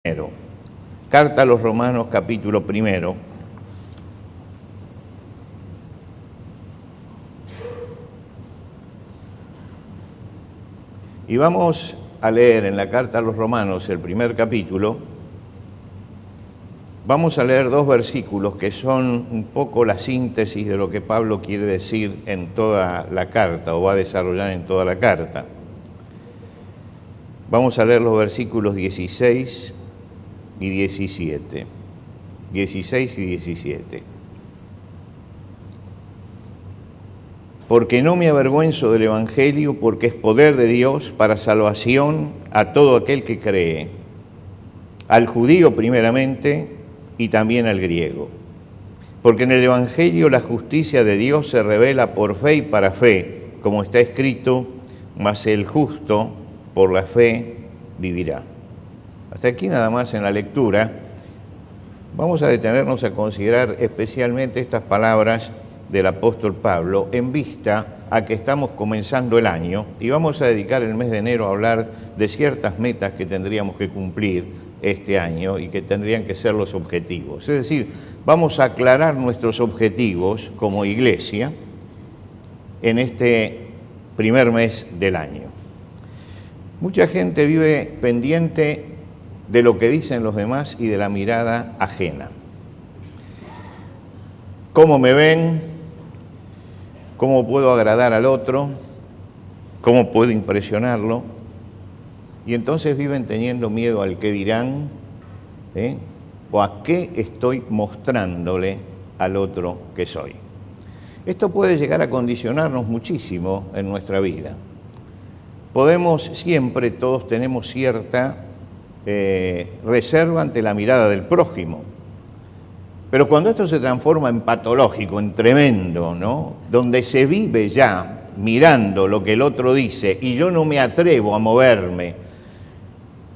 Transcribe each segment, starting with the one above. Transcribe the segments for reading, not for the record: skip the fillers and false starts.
Primero. Carta a los Romanos, capítulo primero. Y vamos a leer en la carta a los Romanos, el primer capítulo. Vamos a leer dos versículos que son un poco la síntesis de lo que Pablo quiere decir en toda la carta, o va a desarrollar en toda la carta. Vamos a leer los versículos 16 y 17. 16 y 17. Porque no me avergüenzo del Evangelio, porque es poder de Dios para salvación a todo aquel que cree, al judío primeramente y también al griego. Porque en el Evangelio la justicia de Dios se revela por fe y para fe, como está escrito, mas el justo por la fe vivirá. Hasta aquí nada más en la lectura. Vamos a detenernos a considerar especialmente estas palabras del apóstol Pablo en vista a que estamos comenzando el año y vamos a dedicar el mes de enero a hablar de ciertas metas que tendríamos que cumplir este año y que tendrían que ser los objetivos. Es decir, vamos a aclarar nuestros objetivos como iglesia en este primer mes del año. Mucha gente vive pendiente de lo que dicen los demás y de la mirada ajena. ¿Cómo me ven? ¿Cómo puedo agradar al otro? ¿Cómo puedo impresionarlo? Y entonces viven teniendo miedo al qué dirán, o a qué estoy mostrándole al otro que soy. Esto puede llegar a condicionarnos muchísimo en nuestra vida. Siempre todos tenemos cierta reserva ante la mirada del prójimo. Pero cuando esto se transforma en patológico, en tremendo, ¿no? Donde se vive ya mirando lo que el otro dice y yo no me atrevo a moverme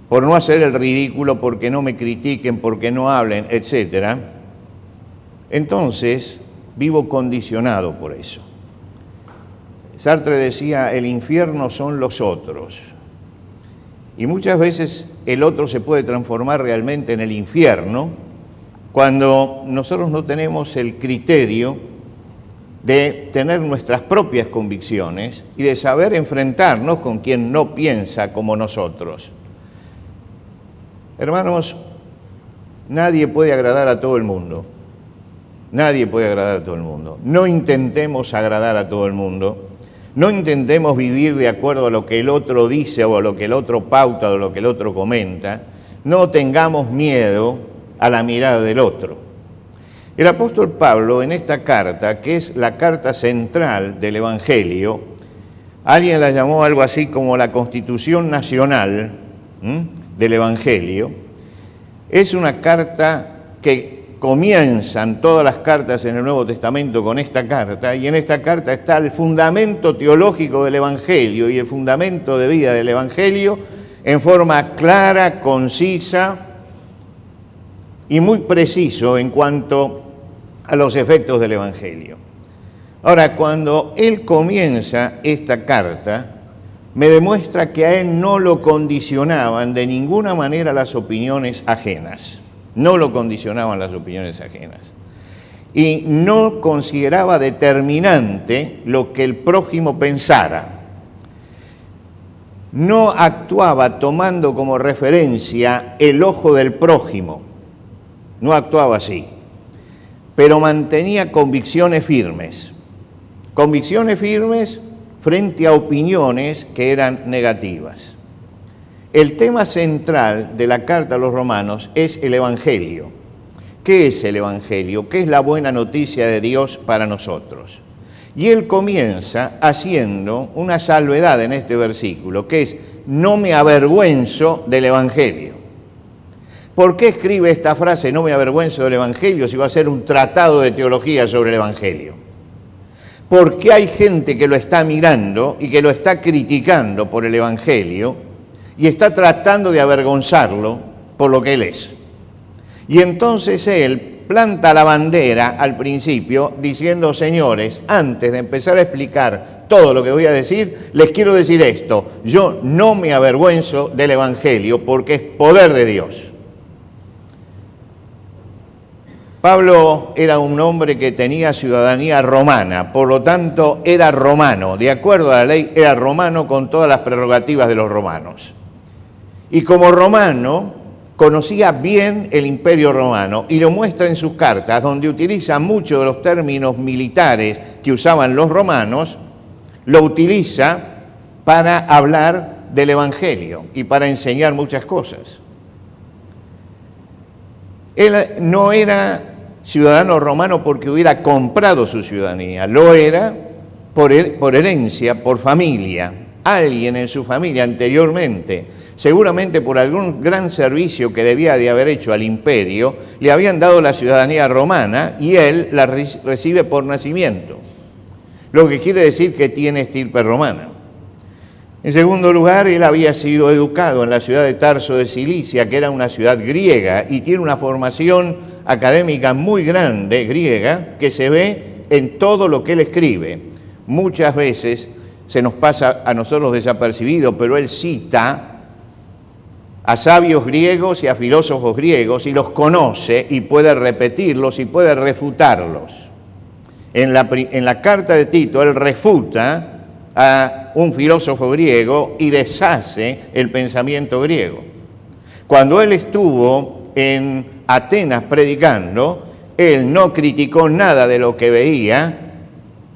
por no hacer el ridículo, porque no me critiquen, porque no hablen, etc. Entonces vivo condicionado por eso. Sartre decía, el infierno son los otros. Y muchas veces el otro se puede transformar realmente en el infierno cuando nosotros no tenemos el criterio de tener nuestras propias convicciones y de saber enfrentarnos con quien no piensa como nosotros. Hermanos, nadie puede agradar a todo el mundo. Nadie puede agradar a todo el mundo. No intentemos agradar a todo el mundo. No intentemos vivir de acuerdo a lo que el otro dice o a lo que el otro pauta o a lo que el otro comenta. No tengamos miedo a la mirada del otro. El apóstol Pablo en esta carta, que es la carta central del Evangelio, alguien la llamó algo así como la Constitución Nacional del Evangelio, es una carta que comienzan todas las cartas en el Nuevo Testamento con esta carta, y en esta carta está el fundamento teológico del Evangelio y el fundamento de vida del Evangelio en forma clara, concisa y muy preciso en cuanto a los efectos del Evangelio. Ahora, cuando él comienza esta carta, me demuestra que a él no lo condicionaban de ninguna manera las opiniones ajenas. No lo condicionaban las opiniones ajenas. Y no consideraba determinante lo que el prójimo pensara. No actuaba tomando como referencia el ojo del prójimo. No actuaba así. Pero mantenía convicciones firmes. Convicciones firmes frente a opiniones que eran negativas. El tema central de la carta a los Romanos es el Evangelio. ¿Qué es el Evangelio? ¿Qué es la buena noticia de Dios para nosotros? Y él comienza haciendo una salvedad en este versículo, que es, no me avergüenzo del Evangelio. ¿Por qué escribe esta frase, no me avergüenzo del Evangelio, si va a ser un tratado de teología sobre el Evangelio? Porque hay gente que lo está mirando y que lo está criticando por el Evangelio, y está tratando de avergonzarlo por lo que él es. Y entonces él planta la bandera al principio diciendo, señores, antes de empezar a explicar todo lo que voy a decir, les quiero decir esto, yo no me avergüenzo del Evangelio porque es poder de Dios. Pablo era un hombre que tenía ciudadanía romana, por lo tanto era romano, de acuerdo a la ley era romano con todas las prerrogativas de los romanos. Y como romano conocía bien el imperio romano y lo muestra en sus cartas, donde utiliza muchos de los términos militares que usaban los romanos, lo utiliza para hablar del evangelio y para enseñar muchas cosas. Él no era ciudadano romano porque hubiera comprado su ciudadanía, lo era por herencia, por familia. Alguien en su familia anteriormente, seguramente por algún gran servicio que debía de haber hecho al imperio, le habían dado la ciudadanía romana y él la recibe por nacimiento, lo que quiere decir que tiene estirpe romana. En segundo lugar, él había sido educado en la ciudad de Tarso de Cilicia, que era una ciudad griega, y tiene una formación académica muy grande, griega, que se ve en todo lo que él escribe. Muchas veces se nos pasa a nosotros desapercibido, pero él cita a sabios griegos y a filósofos griegos y los conoce y puede repetirlos y puede refutarlos. En la carta de Tito él refuta a un filósofo griego y deshace el pensamiento griego. Cuando él estuvo en Atenas predicando, él no criticó nada de lo que veía,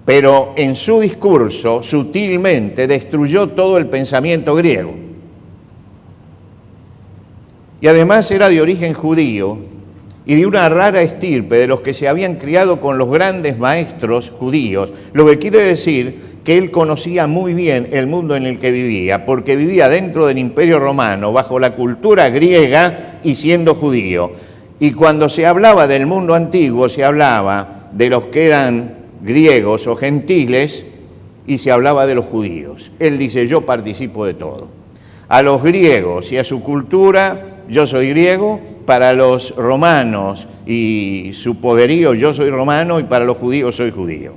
pero en su discurso sutilmente destruyó todo el pensamiento griego. Y además era de origen judío y de una rara estirpe de los que se habían criado con los grandes maestros judíos, lo que quiere decir que él conocía muy bien el mundo en el que vivía, porque vivía dentro del Imperio Romano, bajo la cultura griega y siendo judío. Y cuando se hablaba del mundo antiguo, se hablaba de los que eran griegos o gentiles y se hablaba de los judíos. Él dice, yo participo de todo. A los griegos y a su cultura, yo soy griego, para los romanos y su poderío, yo soy romano, y para los judíos soy judío.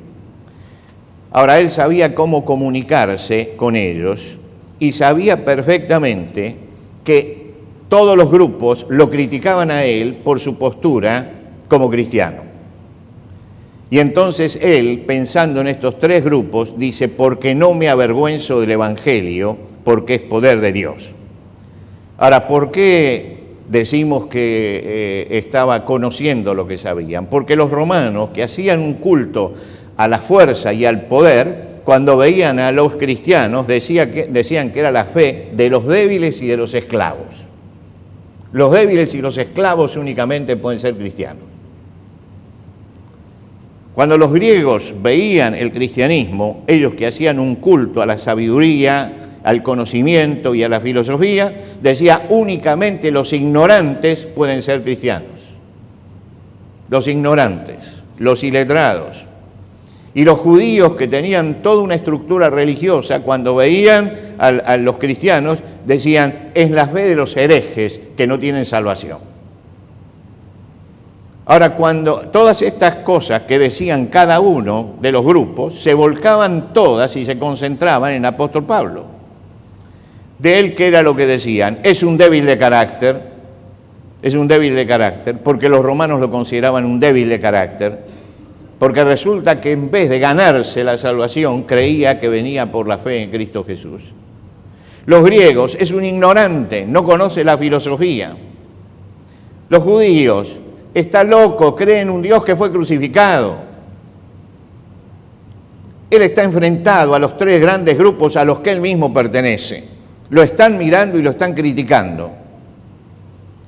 Ahora, él sabía cómo comunicarse con ellos y sabía perfectamente que todos los grupos lo criticaban a él por su postura como cristiano. Y entonces él, pensando en estos tres grupos, dice, porque no me avergüenzo del Evangelio, porque es poder de Dios. Ahora, ¿por qué decimos que estaba conociendo lo que sabían? Porque los romanos, que hacían un culto a la fuerza y al poder, cuando veían a los cristianos, decían que era la fe de los débiles y de los esclavos. Los débiles y los esclavos únicamente pueden ser cristianos. Cuando los griegos veían el cristianismo, ellos que hacían un culto a la sabiduría, al conocimiento y a la filosofía, decía únicamente los ignorantes pueden ser cristianos. Los ignorantes, los iletrados. Y los judíos que tenían toda una estructura religiosa, cuando veían a los cristianos, decían, es la fe de los herejes que no tienen salvación. Ahora, cuando todas estas cosas que decían cada uno de los grupos, se volcaban todas y se concentraban en el apóstol Pablo. De él, ¿qué era lo que decían? Es un débil de carácter, porque los romanos lo consideraban un débil de carácter, porque resulta que en vez de ganarse la salvación, creía que venía por la fe en Cristo Jesús. Los griegos, es un ignorante, no conoce la filosofía. Los judíos, está loco, cree en un Dios que fue crucificado. Él está enfrentado a los tres grandes grupos a los que él mismo pertenece. Lo están mirando y lo están criticando.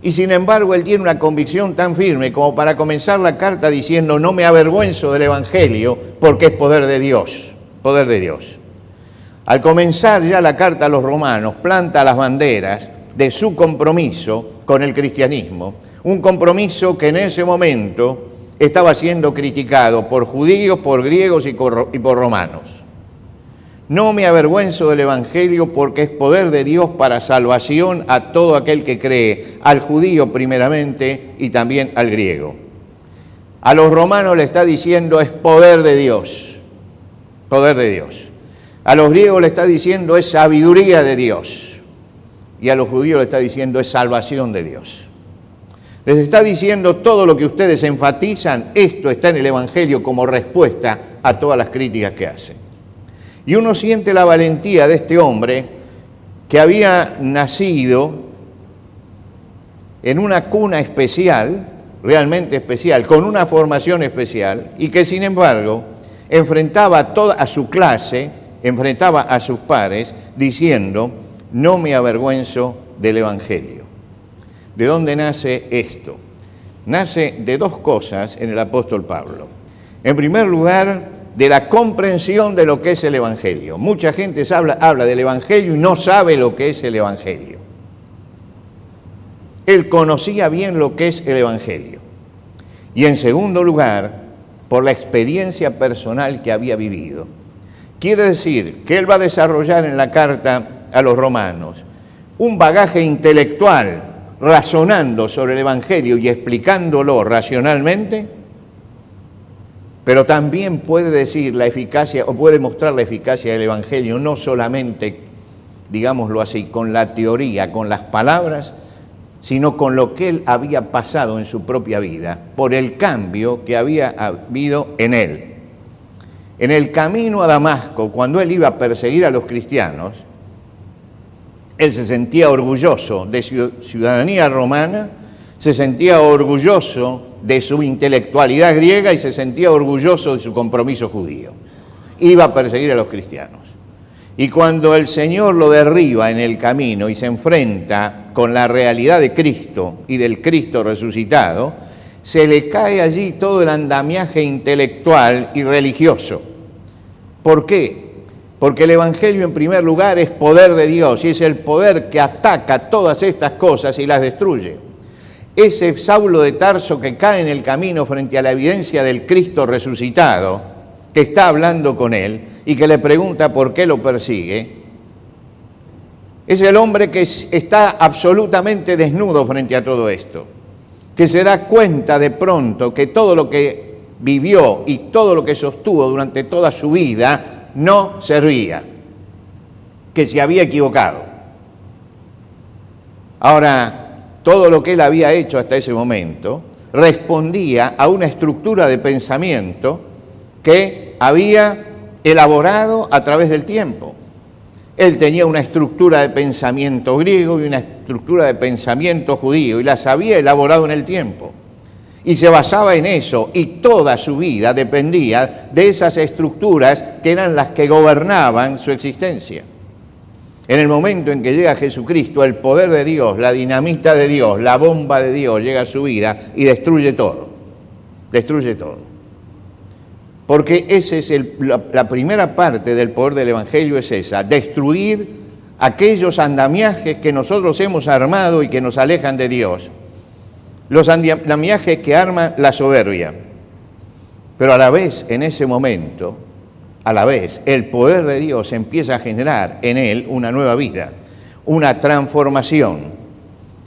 Y sin embargo, él tiene una convicción tan firme como para comenzar la carta diciendo, no me avergüenzo del Evangelio porque es poder de Dios, poder de Dios. Al comenzar ya la carta a los romanos, planta las banderas de su compromiso con el cristianismo, un compromiso que en ese momento estaba siendo criticado por judíos, por griegos y por romanos. No me avergüenzo del Evangelio porque es poder de Dios para salvación a todo aquel que cree, al judío primeramente y también al griego. A los romanos le está diciendo es poder de Dios, poder de Dios. A los griegos le está diciendo es sabiduría de Dios y a los judíos le está diciendo es salvación de Dios. Les está diciendo todo lo que ustedes enfatizan, esto está en el Evangelio como respuesta a todas las críticas que hacen. Y uno siente la valentía de este hombre que había nacido en una cuna especial, realmente especial, con una formación especial, y que sin embargo enfrentaba a su clase, enfrentaba a sus pares, diciendo, no me avergüenzo del Evangelio. ¿De dónde nace esto? Nace de dos cosas en el apóstol Pablo. En primer lugar, de la comprensión de lo que es el Evangelio. Mucha gente habla del Evangelio y no sabe lo que es el Evangelio. Él conocía bien lo que es el Evangelio. Y en segundo lugar, por la experiencia personal que había vivido. Quiere decir que él va a desarrollar en la carta a los romanos un bagaje intelectual razonando sobre el Evangelio y explicándolo racionalmente, pero también puede decir la eficacia o puede mostrar la eficacia del Evangelio no solamente, digámoslo así, con la teoría, con las palabras, sino con lo que él había pasado en su propia vida, por el cambio que había habido en él. En el camino a Damasco, cuando él iba a perseguir a los cristianos, él se sentía orgulloso de su ciudadanía romana, se sentía orgulloso de su intelectualidad griega y se sentía orgulloso de su compromiso judío. Iba a perseguir a los cristianos. Y cuando el Señor lo derriba en el camino y se enfrenta con la realidad de Cristo y del Cristo resucitado, se le cae allí todo el andamiaje intelectual y religioso. ¿Por qué? Porque el Evangelio en primer lugar es poder de Dios y es el poder que ataca todas estas cosas y las destruye. Ese Saulo de Tarso que cae en el camino frente a la evidencia del Cristo resucitado, que está hablando con él y que le pregunta por qué lo persigue, es el hombre que está absolutamente desnudo frente a todo esto, que se da cuenta de pronto que todo lo que vivió y todo lo que sostuvo durante toda su vida no servía, que se había equivocado. Ahora, todo lo que él había hecho hasta ese momento respondía a una estructura de pensamiento que había elaborado a través del tiempo. Él tenía una estructura de pensamiento griego y una estructura de pensamiento judío y las había elaborado en el tiempo. Y se basaba en eso y toda su vida dependía de esas estructuras que eran las que gobernaban su existencia. En el momento en que llega Jesucristo, el poder de Dios, la dinamita de Dios, la bomba de Dios llega a su vida y destruye todo. Destruye todo. Porque esa es la primera parte del poder del Evangelio, es esa, destruir aquellos andamiajes que nosotros hemos armado y que nos alejan de Dios. Los andamiajes que arman la soberbia. Pero a la vez, en ese momento, a la vez, el poder de Dios empieza a generar en él una nueva vida, una transformación.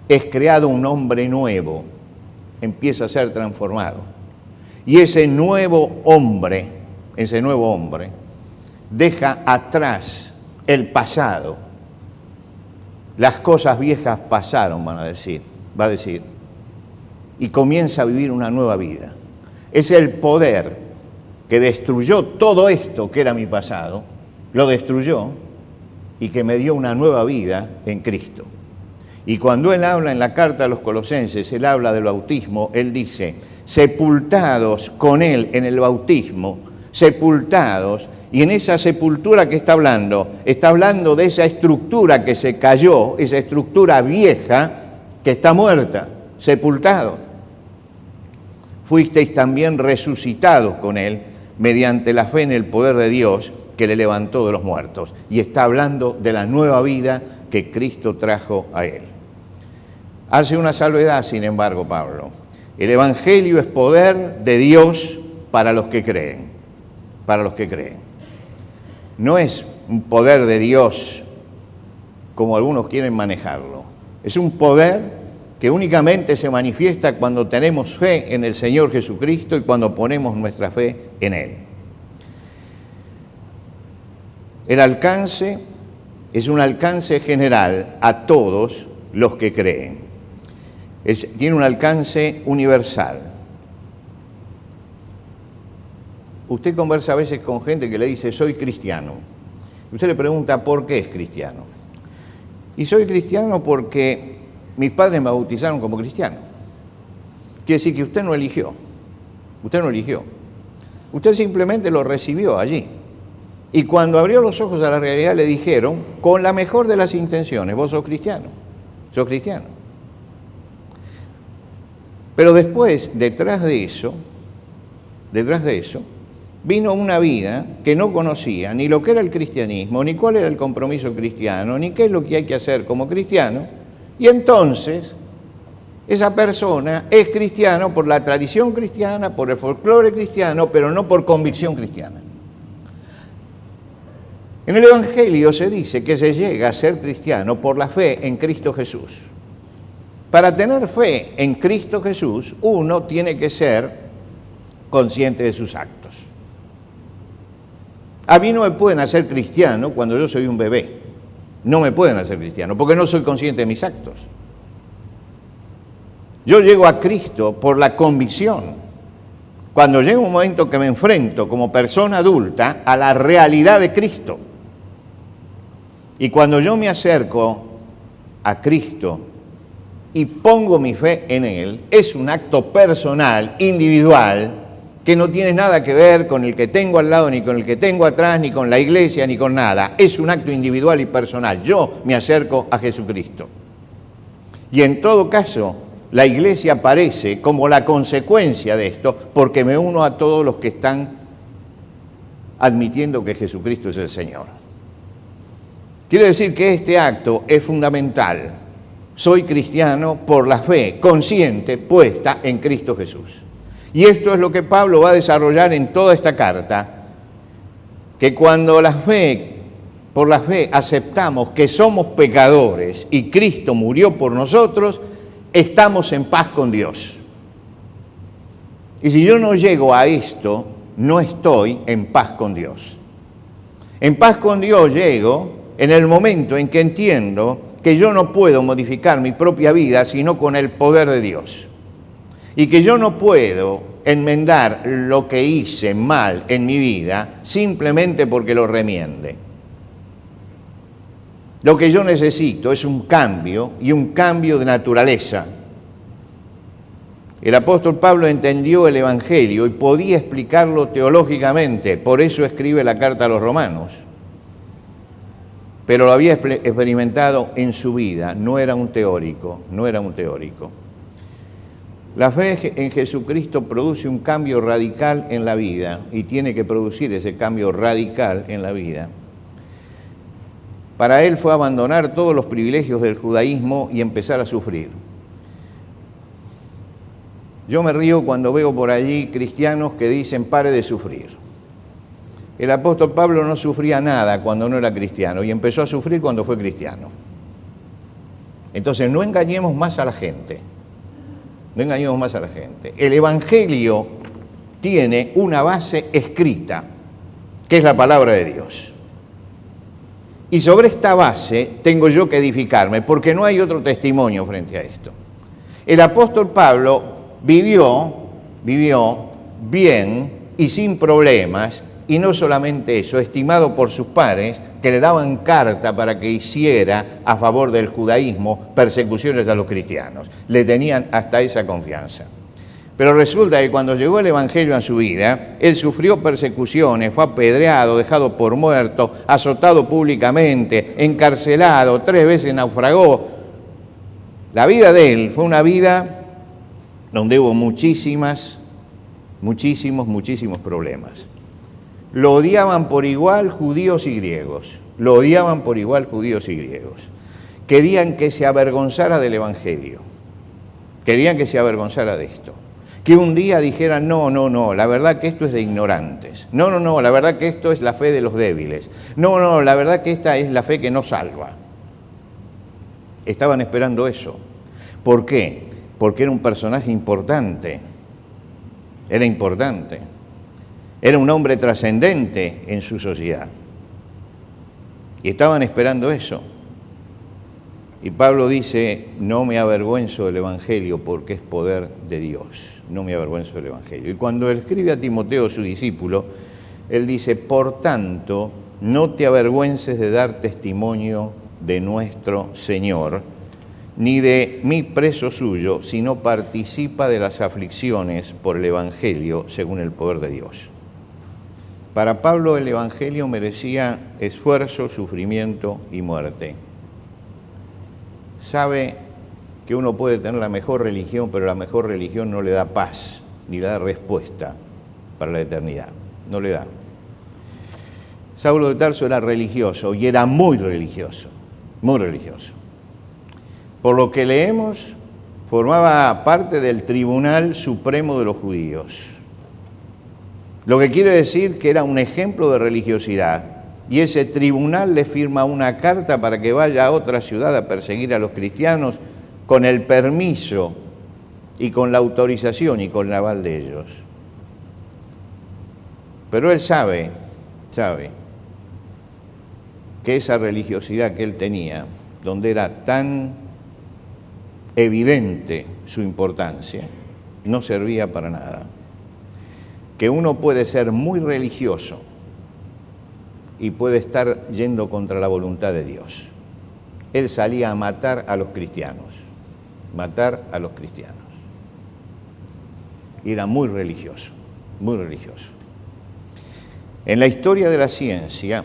Es creado un hombre nuevo, empieza a ser transformado. Y ese nuevo hombre deja atrás el pasado. Las cosas viejas pasaron, va a decir, y comienza a vivir una nueva vida. Es el poder que destruyó todo esto que era mi pasado, lo destruyó y que me dio una nueva vida en Cristo. Y cuando él habla en la carta a los Colosenses, él habla del bautismo, él dice, sepultados con él en el bautismo, sepultados, y en esa sepultura que está hablando de esa estructura que se cayó, esa estructura vieja que está muerta, sepultado. Fuisteis también resucitados con él mediante la fe en el poder de Dios que le levantó de los muertos. Y está hablando de la nueva vida que Cristo trajo a él. Hace una salvedad, sin embargo, Pablo. El Evangelio es poder de Dios para los que creen. Para los que creen. No es un poder de Dios como algunos quieren manejarlo. Es un poder que únicamente se manifiesta cuando tenemos fe en el Señor Jesucristo y cuando ponemos nuestra fe en Él. El alcance es un alcance general a todos los que creen. tiene un alcance universal. Usted conversa a veces con gente que le dice, soy cristiano. Usted le pregunta, ¿por qué es cristiano? Y soy cristiano porque mis padres me bautizaron como cristiano. Quiere decir que usted no eligió. Usted no eligió. Usted simplemente lo recibió allí. Y cuando abrió los ojos a la realidad le dijeron, con la mejor de las intenciones, vos sos cristiano. Sos cristiano. Pero después, detrás de eso, vino una vida que no conocía ni lo que era el cristianismo, ni cuál era el compromiso cristiano, ni qué es lo que hay que hacer como cristiano. Y entonces, esa persona es cristiano por la tradición cristiana, por el folclore cristiano, pero no por convicción cristiana. En el Evangelio se dice que se llega a ser cristiano por la fe en Cristo Jesús. Para tener fe en Cristo Jesús, uno tiene que ser consciente de sus actos. A mí no me pueden hacer cristiano cuando yo soy un bebé. No me pueden hacer cristiano porque no soy consciente de mis actos. Yo llego a Cristo por la convicción. Cuando llega un momento que me enfrento como persona adulta a la realidad de Cristo. Y cuando yo me acerco a Cristo y pongo mi fe en Él, es un acto personal, individual, que no tiene nada que ver con el que tengo al lado, ni con el que tengo atrás, ni con la iglesia, ni con nada. Es un acto individual y personal. Yo me acerco a Jesucristo. Y en todo caso, la iglesia aparece como la consecuencia de esto, porque me uno a todos los que están admitiendo que Jesucristo es el Señor. Quiere decir que este acto es fundamental. Soy cristiano por la fe consciente puesta en Cristo Jesús. Y esto es lo que Pablo va a desarrollar en toda esta carta, que cuando por la fe aceptamos que somos pecadores y Cristo murió por nosotros, estamos en paz con Dios. Y si yo no llego a esto, no estoy en paz con Dios. En paz con Dios llego en el momento en que entiendo que yo no puedo modificar mi propia vida sino con el poder de Dios. Y que yo no puedo enmendar lo que hice mal en mi vida simplemente porque lo remiende. Lo que yo necesito es un cambio y un cambio de naturaleza. El apóstol Pablo entendió el Evangelio y podía explicarlo teológicamente, por eso escribe la carta a los Romanos. Pero lo había experimentado en su vida, no era un teórico. La fe en Jesucristo produce un cambio radical en la vida y tiene que producir ese cambio radical en la vida. Para él fue abandonar todos los privilegios del judaísmo y empezar a sufrir. Yo me río cuando veo por allí cristianos que dicen pare de sufrir. El apóstol Pablo no sufría nada cuando no era cristiano y empezó a sufrir cuando fue cristiano. Entonces no engañemos más a la gente. No engañemos más a la gente. El Evangelio tiene una base escrita, que es la palabra de Dios. Y sobre esta base tengo yo que edificarme, porque no hay otro testimonio frente a esto. El apóstol Pablo vivió bien y sin problemas, y no solamente eso, estimado por sus pares, que le daban carta para que hiciera a favor del judaísmo persecuciones a los cristianos. Le tenían hasta esa confianza. Pero resulta que cuando llegó el Evangelio a su vida, él sufrió persecuciones, fue apedreado, dejado por muerto, azotado públicamente, encarcelado, 3 veces naufragó. La vida de él fue una vida donde hubo muchísimos problemas. Lo odiaban por igual judíos y griegos. Querían que se avergonzara del Evangelio. Querían que se avergonzara de esto. Que un día dijeran, no, la verdad que esto es de ignorantes. No, la verdad que esto es la fe de los débiles. No, la verdad que esta es la fe que no salva. Estaban esperando eso. ¿Por qué? Porque era un personaje importante. Era importante. Era un hombre trascendente en su sociedad. Y estaban esperando eso. Y Pablo dice, no me avergüenzo del Evangelio porque es poder de Dios. No me avergüenzo del Evangelio. Y cuando él escribe a Timoteo, su discípulo, él dice, por tanto, no te avergüences de dar testimonio de nuestro Señor, ni de mí preso suyo, sino participa de las aflicciones por el Evangelio según el poder de Dios. Para Pablo el Evangelio merecía esfuerzo, sufrimiento y muerte. Sabe que uno puede tener la mejor religión, pero la mejor religión no le da paz, ni le da respuesta para la eternidad. No le da. Saulo de Tarso era religioso, y era muy religioso, muy religioso. Por lo que leemos, formaba parte del Tribunal Supremo de los Judíos. Lo que quiere decir que era un ejemplo de religiosidad. Y ese tribunal le firma una carta para que vaya a otra ciudad a perseguir a los cristianos con el permiso y con la autorización y con la aval de ellos. Pero él sabe que esa religiosidad que él tenía, donde era tan evidente su importancia, no servía para nada. Que uno puede ser muy religioso y puede estar yendo contra la voluntad de Dios. Él salía a matar a los cristianos, Y era muy religioso, muy religioso. En la historia de la ciencia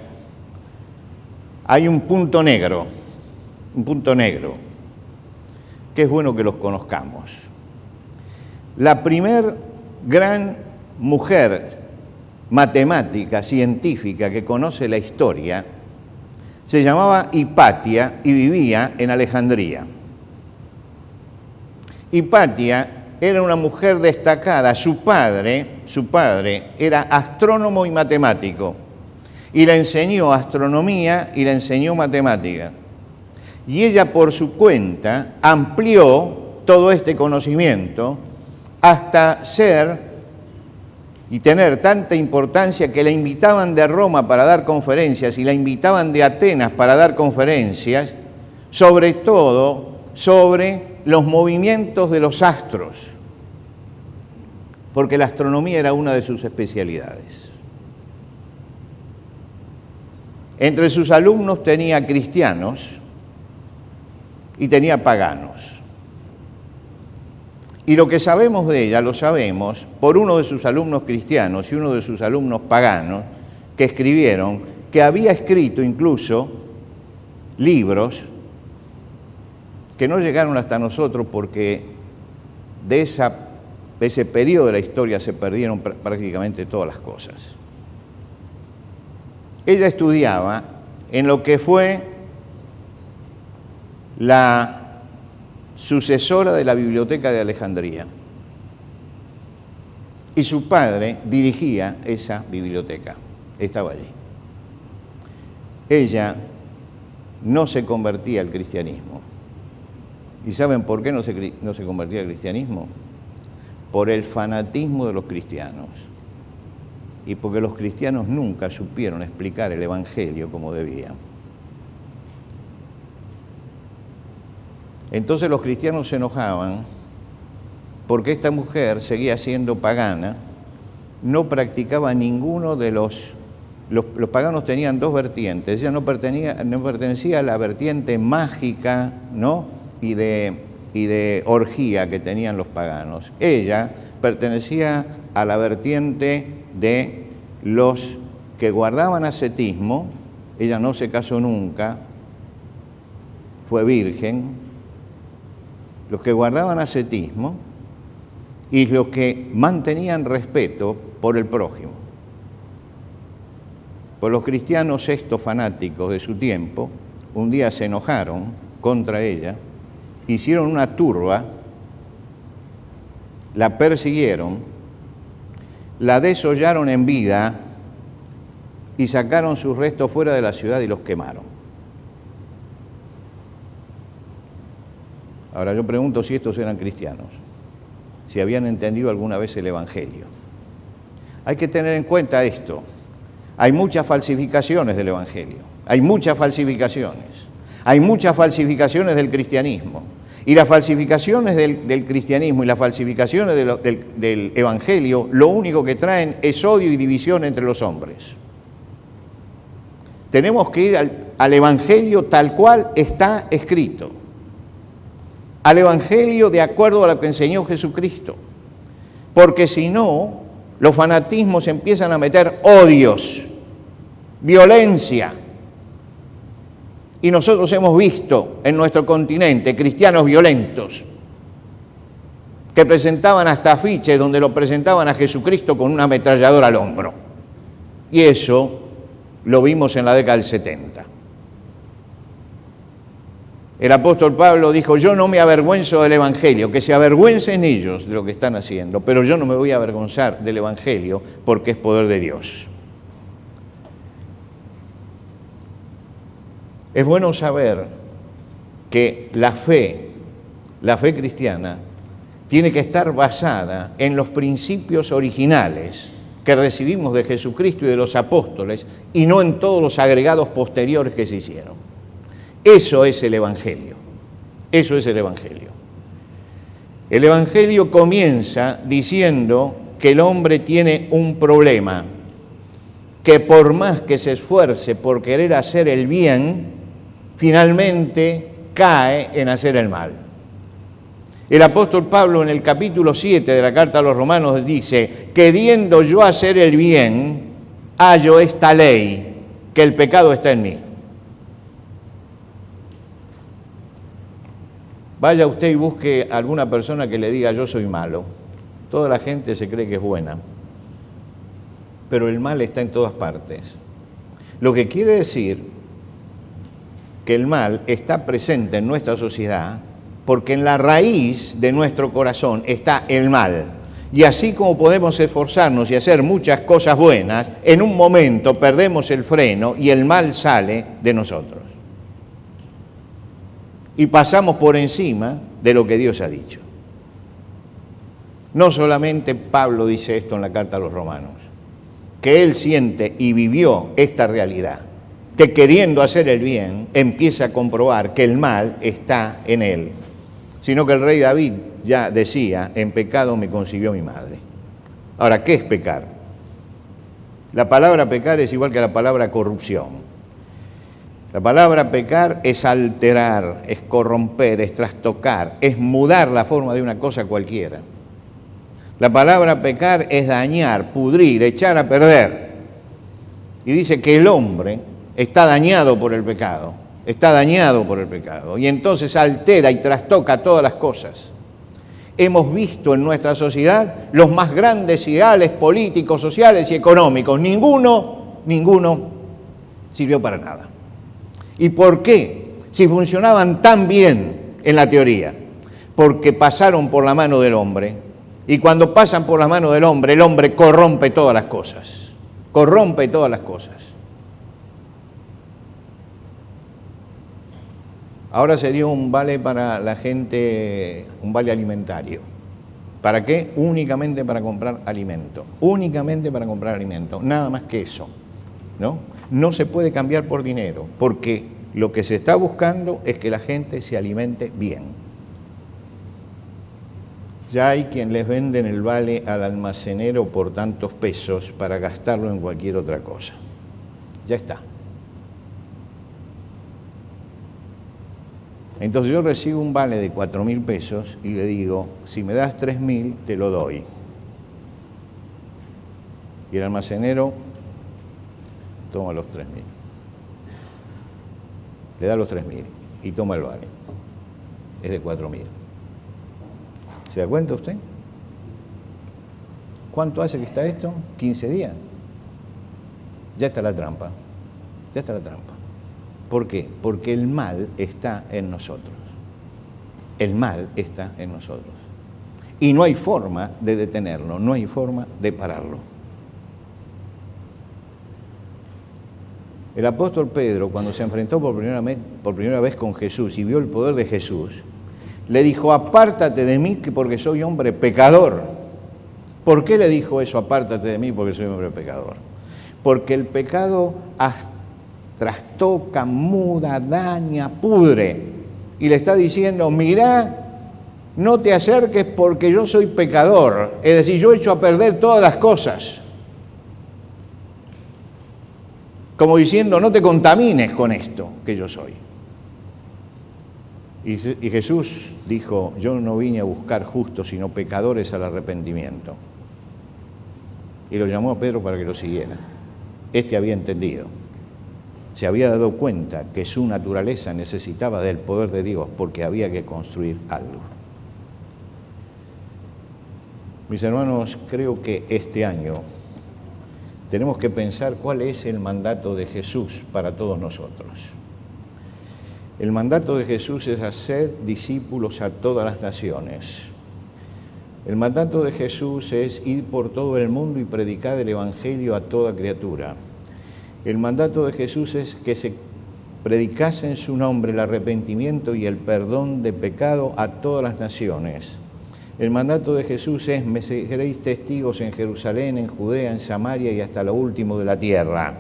hay un punto negro, que es bueno que los conozcamos. La primer gran mujer matemática, científica que conoce la historia, se llamaba Hipatia y vivía en Alejandría. Hipatia era una mujer destacada, su padre era astrónomo y matemático, y le enseñó astronomía y le enseñó matemática. Y ella por su cuenta amplió todo este conocimiento hasta ser y tener tanta importancia que la invitaban de Roma para dar conferencias y la invitaban de Atenas para dar conferencias, sobre todo sobre los movimientos de los astros, porque la astronomía era una de sus especialidades. Entre sus alumnos tenía cristianos y tenía paganos. Y lo que sabemos de ella lo sabemos por uno de sus alumnos cristianos y uno de sus alumnos paganos que escribieron, que había escrito incluso libros que no llegaron hasta nosotros porque de ese periodo de la historia se perdieron prácticamente todas las cosas. Ella estudiaba en lo que fue la sucesora de la Biblioteca de Alejandría. Y su padre dirigía esa biblioteca, estaba allí. Ella no se convertía al cristianismo. ¿Y saben por qué no se convertía al cristianismo? Por el fanatismo de los cristianos. Y porque los cristianos nunca supieron explicar el Evangelio como debían. Entonces los cristianos se enojaban porque esta mujer seguía siendo pagana, no practicaba ninguno de los paganos tenían dos vertientes. Ella no pertenecía a la vertiente mágica, ¿no? y de orgía que tenían los paganos. Ella pertenecía a la vertiente de los que guardaban ascetismo. Ella no se casó nunca, fue virgen. Los que guardaban ascetismo y los que mantenían respeto por el prójimo. Pues los cristianos estos fanáticos de su tiempo, un día se enojaron contra ella, hicieron una turba, la persiguieron, la desollaron en vida y sacaron sus restos fuera de la ciudad y los quemaron. Ahora yo pregunto si estos eran cristianos, si habían entendido alguna vez el Evangelio. Hay que tener en cuenta esto. Hay muchas falsificaciones del Evangelio, hay muchas falsificaciones. Hay muchas falsificaciones del cristianismo. Y las falsificaciones del cristianismo y las falsificaciones del evangelio, lo único que traen es odio y división entre los hombres. Tenemos que ir al evangelio tal cual está escrito. Al evangelio de acuerdo a lo que enseñó Jesucristo. Porque si no, los fanatismos empiezan a meter odios, violencia. Y nosotros hemos visto en nuestro continente cristianos violentos que presentaban hasta afiches donde lo presentaban a Jesucristo con una ametralladora al hombro. Y eso lo vimos en la década del 70. El apóstol Pablo dijo, yo no me avergüenzo del Evangelio, que se avergüencen ellos de lo que están haciendo, pero yo no me voy a avergonzar del Evangelio porque es poder de Dios. Es bueno saber que la fe cristiana, tiene que estar basada en los principios originales que recibimos de Jesucristo y de los apóstoles y no en todos los agregados posteriores que se hicieron. Eso es el Evangelio. Eso es el Evangelio. El Evangelio comienza diciendo que el hombre tiene un problema, que por más que se esfuerce por querer hacer el bien, finalmente cae en hacer el mal. El apóstol Pablo en el capítulo 7 de la carta a los Romanos dice, queriendo yo hacer el bien, hallo esta ley, que el pecado está en mí. Vaya usted y busque a alguna persona que le diga yo soy malo. Toda la gente se cree que es buena, pero el mal está en todas partes. Lo que quiere decir que el mal está presente en nuestra sociedad porque en la raíz de nuestro corazón está el mal. Y así como podemos esforzarnos y hacer muchas cosas buenas, en un momento perdemos el freno y el mal sale de nosotros. Y pasamos por encima de lo que Dios ha dicho. No solamente Pablo dice esto en la carta a los Romanos, que él siente y vivió esta realidad, que queriendo hacer el bien, empieza a comprobar que el mal está en él, sino que el rey David ya decía, en pecado me concibió mi madre. Ahora, ¿qué es pecar? La palabra pecar es igual que la palabra corrupción. La palabra pecar es alterar, es corromper, es trastocar, es mudar la forma de una cosa cualquiera. La palabra pecar es dañar, pudrir, echar a perder. Y dice que el hombre está dañado por el pecado, y entonces altera y trastoca todas las cosas. Hemos visto en nuestra sociedad los más grandes ideales políticos, sociales y económicos. Ninguno sirvió para nada. ¿Y por qué? Si funcionaban tan bien en la teoría, porque pasaron por la mano del hombre, y cuando pasan por la mano del hombre, el hombre corrompe todas las cosas, Ahora se dio un vale para la gente, un vale alimentario. ¿Para qué? Únicamente para comprar alimento, nada más que eso, ¿no? No se puede cambiar por dinero, porque lo que se está buscando es que la gente se alimente bien. Ya hay quien les venden el vale al almacenero por tantos pesos para gastarlo en cualquier otra cosa. Ya está. Entonces yo recibo un vale de 4.000 pesos y le digo, si me das 3.000, te lo doy. Y el almacenero toma los 3.000. Le da los 3.000 y toma el vale. Es de 4.000. ¿Se da cuenta usted? ¿Cuánto hace que está esto? 15 días. Ya está la trampa. ¿Por qué? Porque el mal está en nosotros. Y no hay forma de detenerlo, no hay forma de pararlo. El apóstol Pedro, cuando se enfrentó por primera vez con Jesús y vio el poder de Jesús, le dijo, apártate de mí porque soy hombre pecador. ¿Por qué le dijo eso, apártate de mí porque soy hombre pecador? Porque el pecado trastoca, muda, daña, pudre. Y le está diciendo, mirá, no te acerques porque yo soy pecador. Es decir, yo echo a perder todas las cosas. Como diciendo, no te contamines con esto que yo soy. Y Jesús dijo, yo no vine a buscar justos, sino pecadores al arrepentimiento. Y lo llamó a Pedro para que lo siguiera. Este había entendido. Se había dado cuenta que su naturaleza necesitaba del poder de Dios porque había que construir algo. Mis hermanos, creo que este año tenemos que pensar cuál es el mandato de Jesús para todos nosotros. El mandato de Jesús es hacer discípulos a todas las naciones. El mandato de Jesús es ir por todo el mundo y predicar el Evangelio a toda criatura. El mandato de Jesús es que se predicase en su nombre el arrepentimiento y el perdón de pecado a todas las naciones. El mandato de Jesús es, me seréis testigos en Jerusalén, en Judea, en Samaria y hasta lo último de la tierra.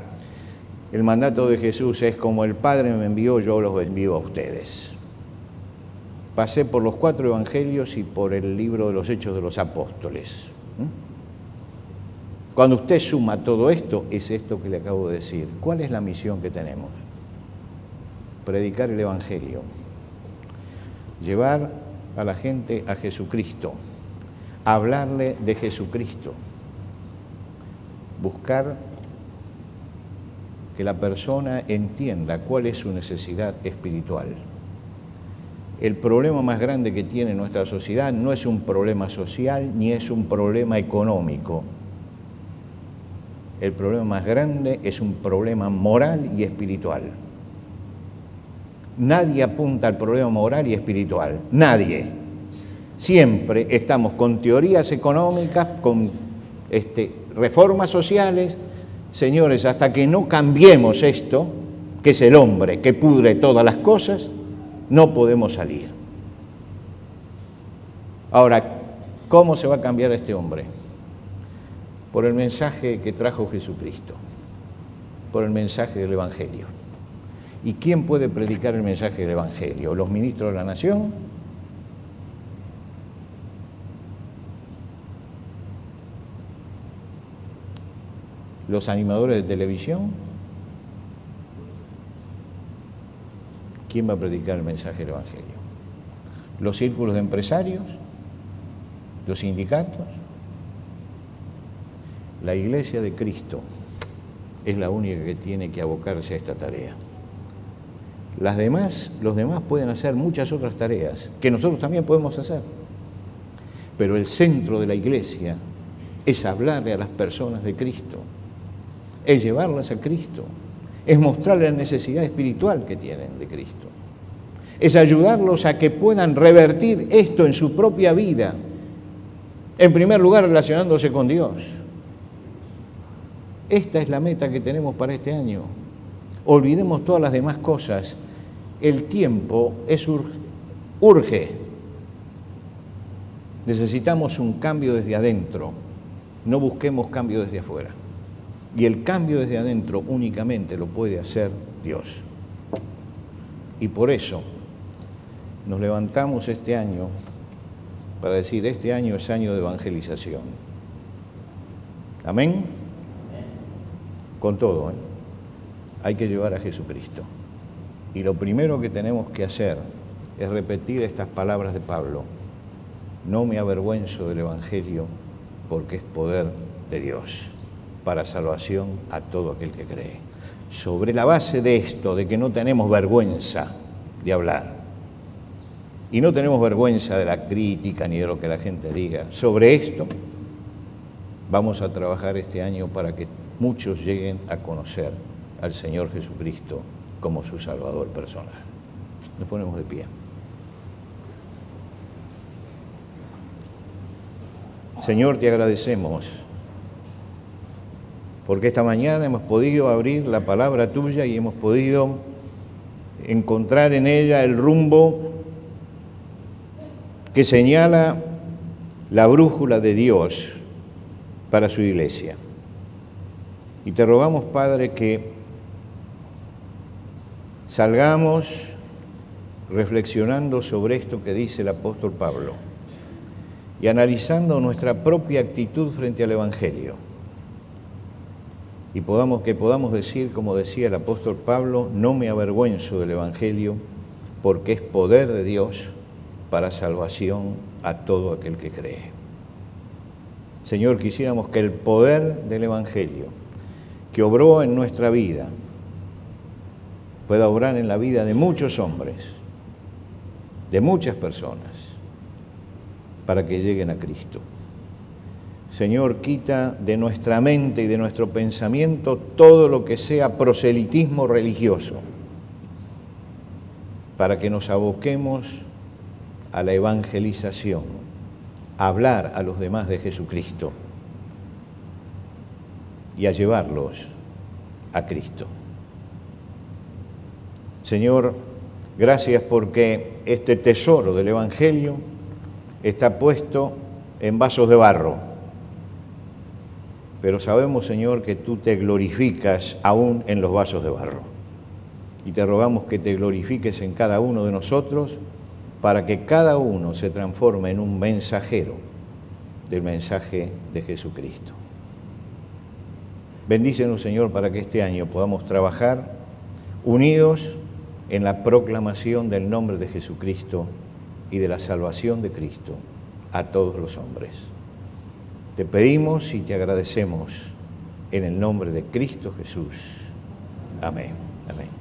El mandato de Jesús es, como el Padre me envió, yo los envío a ustedes. Pasé por los 4 evangelios y por el libro de los Hechos de los Apóstoles. Cuando usted suma todo esto, es esto que le acabo de decir. ¿Cuál es la misión que tenemos? Predicar el Evangelio. Llevar a la gente a Jesucristo. Hablarle de Jesucristo. Buscar que la persona entienda cuál es su necesidad espiritual. El problema más grande que tiene nuestra sociedad no es un problema social ni es un problema económico. El problema más grande es un problema moral y espiritual. Nadie apunta al problema moral y espiritual. Nadie. Siempre estamos con teorías económicas, con reformas sociales. Señores, hasta que no cambiemos esto, que es el hombre que pudre todas las cosas, no podemos salir. Ahora, ¿cómo se va a cambiar este hombre? Por el mensaje que trajo Jesucristo, por el mensaje del Evangelio. ¿Y quién puede predicar el mensaje del Evangelio? ¿Los ministros de la nación? ¿Los animadores de televisión? ¿Quién va a predicar el mensaje del Evangelio? ¿Los círculos de empresarios? ¿Los sindicatos? La Iglesia de Cristo es la única que tiene que abocarse a esta tarea. Los demás pueden hacer muchas otras tareas que nosotros también podemos hacer. Pero el centro de la Iglesia es hablarle a las personas de Cristo, es llevarlas a Cristo, es mostrarles la necesidad espiritual que tienen de Cristo, es ayudarlos a que puedan revertir esto en su propia vida, en primer lugar relacionándose con Dios. Esta es la meta que tenemos para este año. Olvidemos todas las demás cosas. El tiempo urge. Necesitamos un cambio desde adentro. No busquemos cambio desde afuera. Y el cambio desde adentro únicamente lo puede hacer Dios. Y por eso nos levantamos este año para decir, este año es año de evangelización. Amén. Con todo, hay que llevar a Jesucristo. Y lo primero que tenemos que hacer es repetir estas palabras de Pablo. No me avergüenzo del Evangelio porque es poder de Dios para salvación a todo aquel que cree. Sobre la base de esto, de que no tenemos vergüenza de hablar, y no tenemos vergüenza de la crítica ni de lo que la gente diga, sobre esto vamos a trabajar este año para que muchos lleguen a conocer al Señor Jesucristo como su Salvador personal. Nos ponemos de pie. Señor, te agradecemos porque esta mañana hemos podido abrir la palabra tuya y hemos podido encontrar en ella el rumbo que señala la brújula de Dios para su iglesia. Y te rogamos, Padre, que salgamos reflexionando sobre esto que dice el apóstol Pablo y analizando nuestra propia actitud frente al Evangelio. Y que podamos decir, como decía el apóstol Pablo, no me avergüenzo del Evangelio, porque es poder de Dios para salvación a todo aquel que cree. Señor, quisiéramos que el poder del Evangelio, que obró en nuestra vida, pueda obrar en la vida de muchos hombres, de muchas personas, para que lleguen a Cristo. Señor, quita de nuestra mente y de nuestro pensamiento todo lo que sea proselitismo religioso, para que nos aboquemos a la evangelización, a hablar a los demás de Jesucristo y a llevarlos a Cristo. Señor, gracias porque este tesoro del Evangelio está puesto en vasos de barro. Pero sabemos, Señor, que tú te glorificas aún en los vasos de barro. Y te rogamos que te glorifiques en cada uno de nosotros para que cada uno se transforme en un mensajero del mensaje de Jesucristo. Bendícenos, Señor, para que este año podamos trabajar unidos en la proclamación del nombre de Jesucristo y de la salvación de Cristo a todos los hombres. Te pedimos y te agradecemos en el nombre de Cristo Jesús. Amén. Amén.